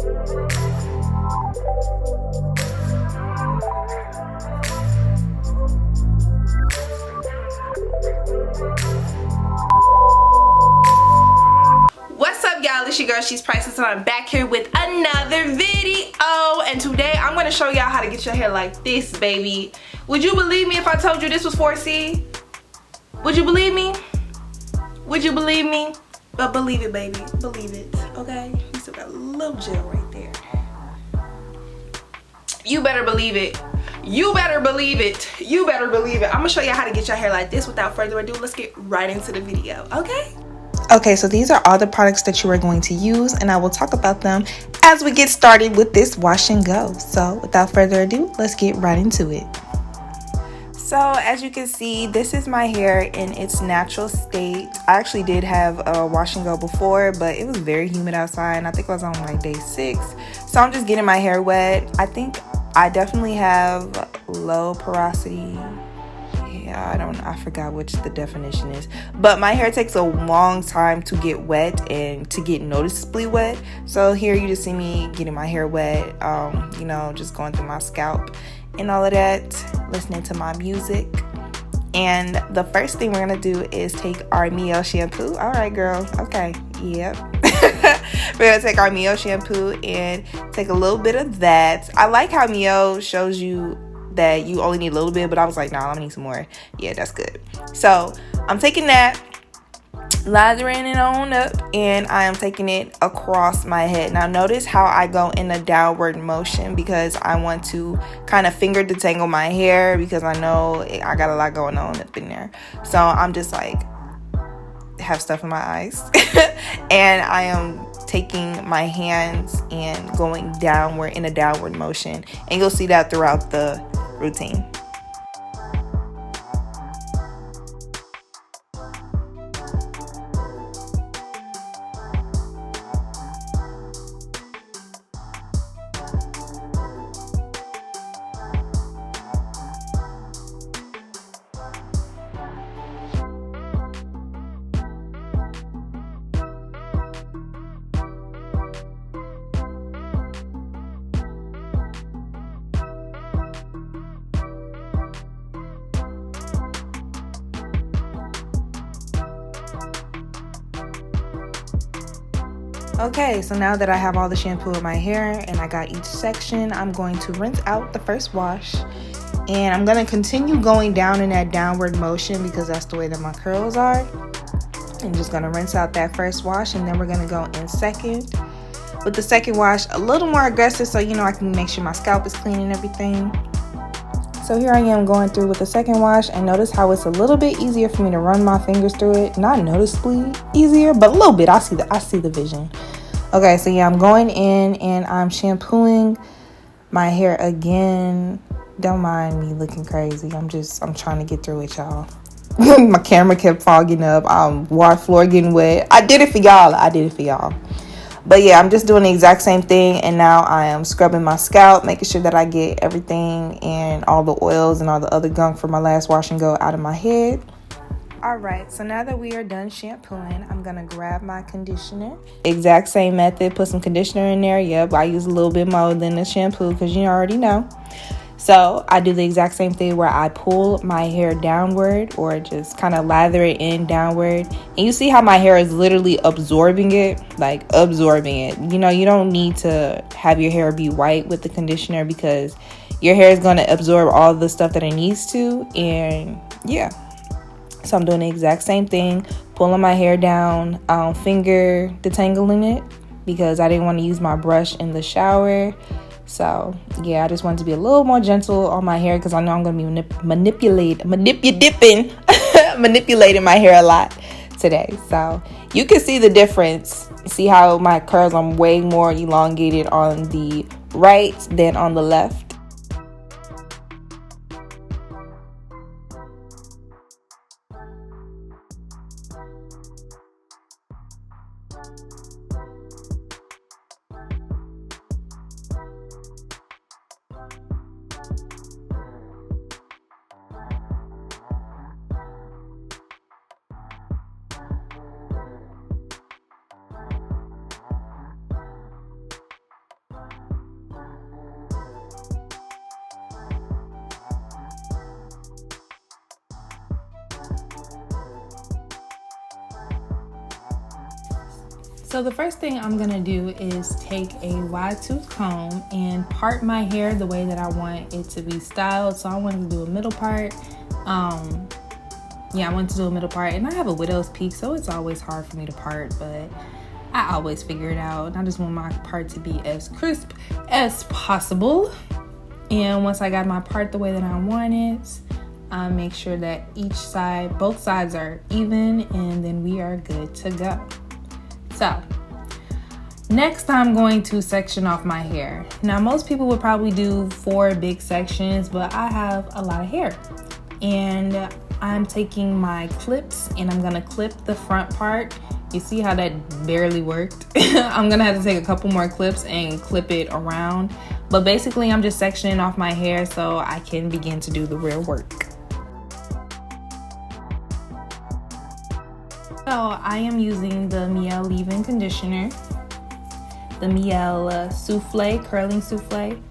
What's up, y'all? It's your girl, She's Priceless, and I'm back here with another video. And today I'm going to show y'all how to get your hair like this, baby. Would you believe me if I told you this was 4C? Would you believe me? Would you believe me? But believe it, baby. Believe it, okay? You still got a little gel right there. You better believe it. You better believe it. You better believe it. I'm gonna show you how to get your hair like this. Without further ado, let's get right into the video, okay? Okay, so these are all the products that you are going to use, and I will talk about them as we get started with this wash and go. So without further ado, let's get right into it. So as you can see, this is my hair in its natural state. I actually did have a wash and go before, but it was very humid outside, and I think I was on like day 6. So I'm just getting my hair wet. I think I definitely have low porosity. Yeah, I forgot which the definition is, but my hair takes a long time to get wet and to get noticeably wet. So here you just see me getting my hair wet, you know, just going through my scalp and all of that, listening to my music. And the first thing we're gonna do is take our mielle shampoo. All right, girl. Okay. Yep. We're gonna take our mielle shampoo and take a little bit of that. I like how mielle shows you that you only need a little bit, but I was like, nah, I'm gonna need some more. Yeah, that's good. So I'm taking that, lathering it on up, and I am taking it across my head. Now notice how I go in a downward motion because I want to kind of finger detangle my hair because I know I got a lot going on up in there. So I'm just like, have stuff in my eyes and I am taking my hands and going downward in a downward motion, and you'll see that throughout the routine. Okay, so now that I have all the shampoo in my hair and I got each section, I'm going to rinse out the first wash, and I'm going to continue going down in that downward motion because that's the way that my curls are. I'm just going to rinse out that first wash, and then we're going to go in second. With the second wash, a little more aggressive so, you know, I can make sure my scalp is clean and everything. So here I am going through with the second wash, and notice how it's a little bit easier for me to run my fingers through it. Not noticeably easier, but a little bit. I see the vision. Okay, so yeah, I'm going in and I'm shampooing my hair again. Don't mind me looking crazy. I'm trying to get through it, y'all. My camera kept fogging up. Water floor getting wet. I did it for y'all. But yeah, I'm just doing the exact same thing, and now I am scrubbing my scalp, making sure that I get everything and all the oils and all the other gunk from my last wash and go out of my head. Alright, so now that we are done shampooing, I'm going to grab my conditioner. Exact same method, put some conditioner in there. Yep, I use a little bit more than the shampoo because you already know. So I do the exact same thing where I pull my hair downward or just kind of lather it in downward. And you see how my hair is literally absorbing it, like absorbing it. You know, you don't need to have your hair be white with the conditioner because your hair is going to absorb all the stuff that it needs to. And yeah, so I'm doing the exact same thing, pulling my hair down, finger detangling it because I didn't want to use my brush in the shower. So yeah, I just wanted to be a little more gentle on my hair because I know I'm going to be manipulating my hair a lot today. So you can see the difference. See how my curls are way more elongated on the right than on the left. So the first thing I'm gonna do is take a wide tooth comb and part my hair the way that I want it to be styled. So I wanted to do a middle part. Yeah, I wanted to do a middle part, and I have a widow's peak, so it's always hard for me to part, but I always figure it out. And I just want my part to be as crisp as possible. And once I got my part the way that I want it, I make sure that both sides are even, and then we are good to go. So next, I'm going to section off my hair. Now, most people would probably do 4 big sections, but I have a lot of hair. And I'm taking my clips and I'm gonna clip the front part. You see how that barely worked? I'm gonna have to take a couple more clips and clip it around. But basically, I'm just sectioning off my hair so I can begin to do the real work. So I am using the Mielle leave-in conditioner, the Mielle souffle, curling souffle,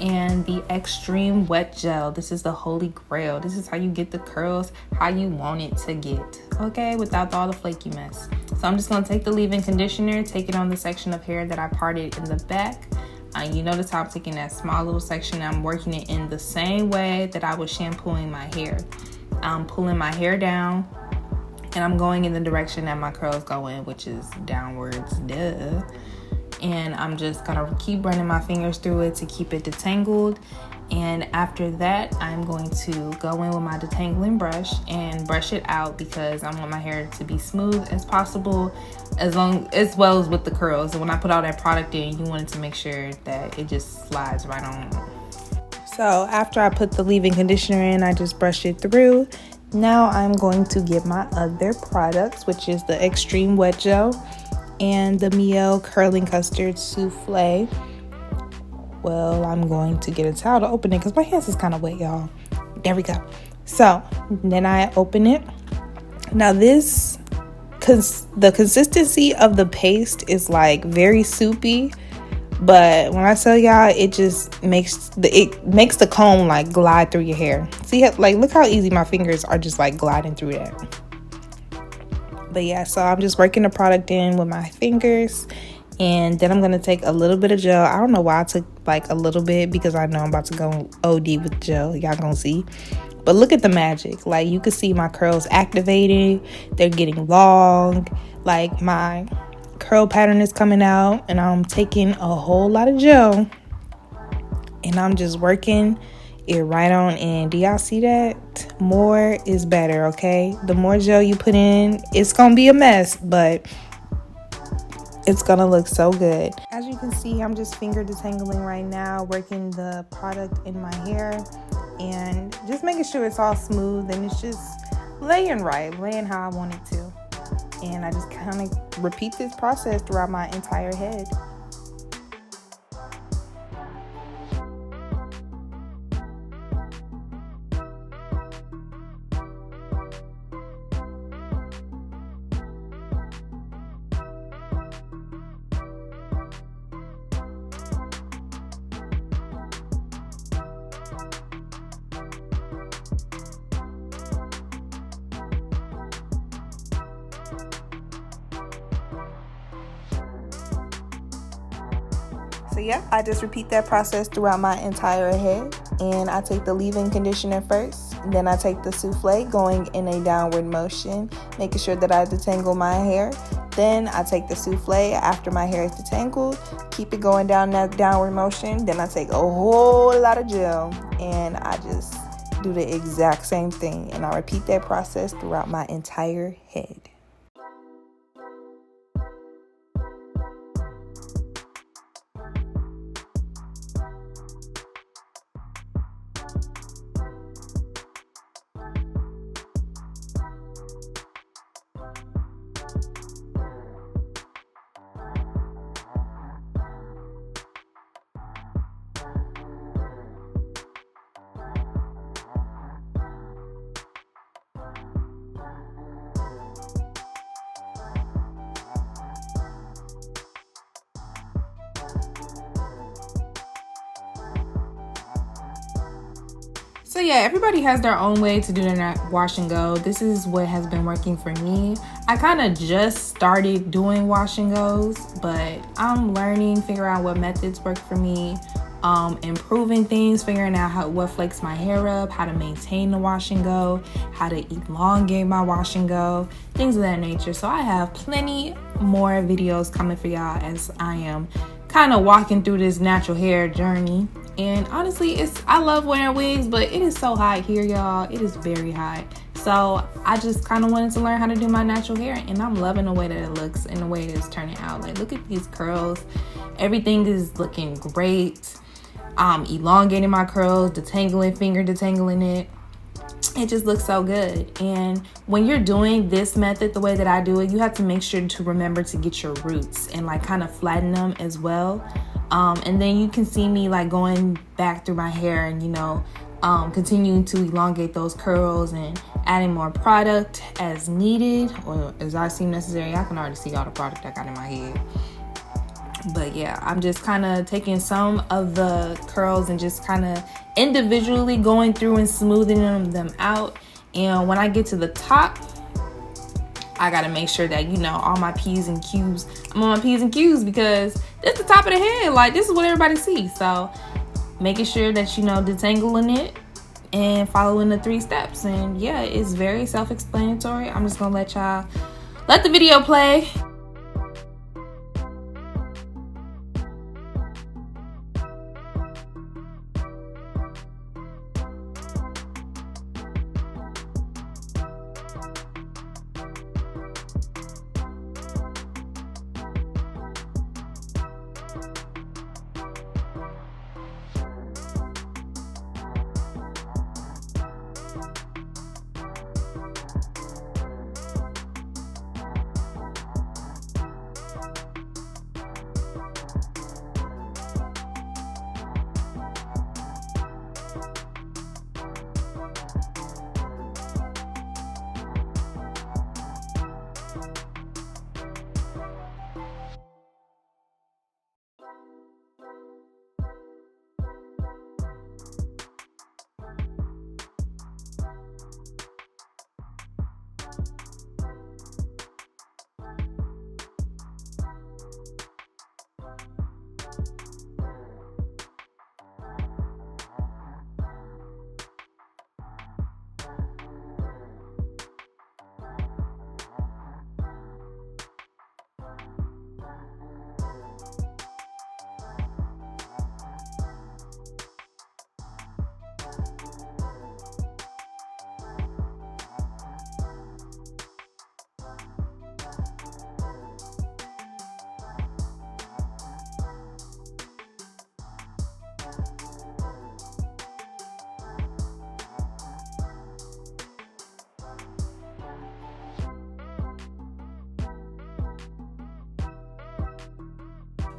and the Xtreme wet gel. This is the holy grail. This is how you get the curls how you want it to get, okay, without all the flaky mess. So I'm just gonna take the leave-in conditioner, take it on the section of hair that I parted in the back. You notice how I'm taking that small little section, I'm working it in the same way that I was shampooing my hair. I'm pulling my hair down, and I'm going in the direction that my curls go in, which is downwards, duh. And I'm just gonna keep running my fingers through it to keep it detangled. And after that, I'm going to go in with my detangling brush and brush it out because I want my hair to be smooth as possible, as well as with the curls. And when I put all that product in, you wanted to make sure that it just slides right on. So after I put the leave-in conditioner in, I just brush it through. Now I'm going to get my other products, which is the Xtreme wet gel and the Mielle curling custard souffle. Well, I'm going to get a towel to open it because my hands is kind of wet, y'all. There we go. So then I open it. Now the consistency of the paste is like very soupy, but when I tell y'all, it just makes the comb like glide through your hair. See, like, look how easy my fingers are just like gliding through that. But yeah, so I'm just working the product in with my fingers, and then I'm gonna take a little bit of gel. I don't know why I took like a little bit because I know I'm about to go OD with gel. Y'all gonna see. But look at the magic. Like, you can see my curls activating. They're getting long. Like, my curl pattern is coming out, and I'm taking a whole lot of gel and I'm just working it right on in. Do y'all see that? More is better, okay? The more gel you put in, it's gonna be a mess, but it's gonna look so good. As you can see, I'm just finger detangling right now, working the product in my hair and just making sure it's all smooth and it's just laying how I want it to. And I just kind of repeat this process throughout my entire head. So yeah, I just repeat that process throughout my entire head. And I take the leave-in conditioner first. Then I take the souffle, going in a downward motion, making sure that I detangle my hair. Then I take the souffle after my hair is detangled, keep it going down that downward motion. Then I take a whole lot of gel and I just do the exact same thing. And I repeat that process throughout my entire head. So yeah, everybody has their own way to do their wash and go. This is what has been working for me. I kind of just started doing wash and goes, but I'm learning, figuring out what methods work for me, improving things, figuring out what flakes my hair up, how to maintain the wash and go, how to elongate my wash and go, things of that nature. So I have plenty more videos coming for y'all as I am kind of walking through this natural hair journey. And honestly, I love wearing wigs, but it is so hot here, y'all. It is very hot. So I just kind of wanted to learn how to do my natural hair, and I'm loving the way that it looks and the way it is turning out. Like, look at these curls. Everything is looking great. Elongating my curls, finger detangling it. It just looks so good. And when you're doing this method the way that I do it, you have to make sure to remember to get your roots and like kind of flatten them as well. And then you can see me like going back through my hair and, you know, continuing to elongate those curls and adding more product as needed or as I seem necessary. I can already see all the product I got in my head. But yeah, I'm just kind of taking some of the curls and just kind of individually going through and smoothing them out. And when I get to the top, I got to make sure that, you know, all my P's and Q's, I'm on my P's and Q's because this is the top of the head. Like, this is what everybody sees. So making sure that, you know, detangling it and following the 3 steps. And yeah, it's very self-explanatory. I'm just going to let the video play.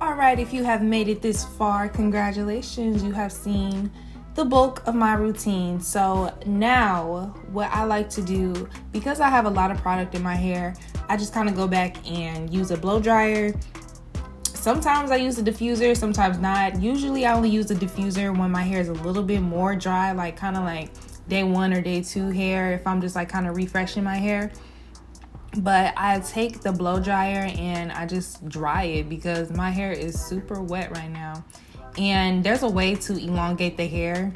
All right, if you have made it this far, congratulations, you have seen the bulk of my routine. So now what I like to do, because I have a lot of product in my hair, I just kind of go back and use a blow dryer. Sometimes I use a diffuser, sometimes not. Usually I only use a diffuser when my hair is a little bit more dry, like kind of like day 1 or day 2 hair, if I'm just like kind of refreshing my hair. But I take the blow dryer and I just dry it because my hair is super wet right now. And there's a way to elongate the hair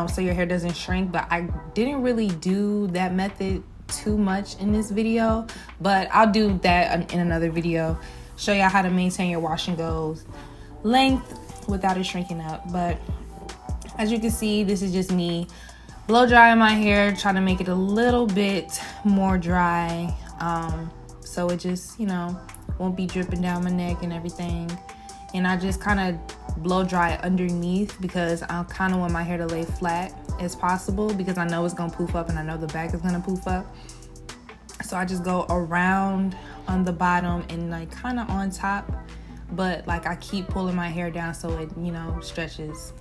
so your hair doesn't shrink, but I didn't really do that method too much in this video, but I'll do that in another video, show y'all how to maintain your wash and goes length without it shrinking up. But as you can see, this is just me blow drying my hair, trying to make it a little bit more dry, so it just, you know, won't be dripping down my neck and everything. And I just kind of blow dry underneath because I kind of want my hair to lay flat as possible because I know it's gonna poof up and I know the back is gonna poof up. So I just go around on the bottom and like kind of on top, but like I keep pulling my hair down so it, you know, stretches.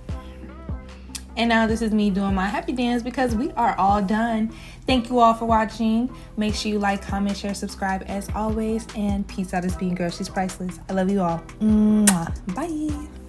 And now this is me doing my happy dance because we are all done. Thank you all for watching. Make sure you like, comment, share, subscribe as always. And peace out. It's being girl. She's priceless. I love you all. Mwah. Bye.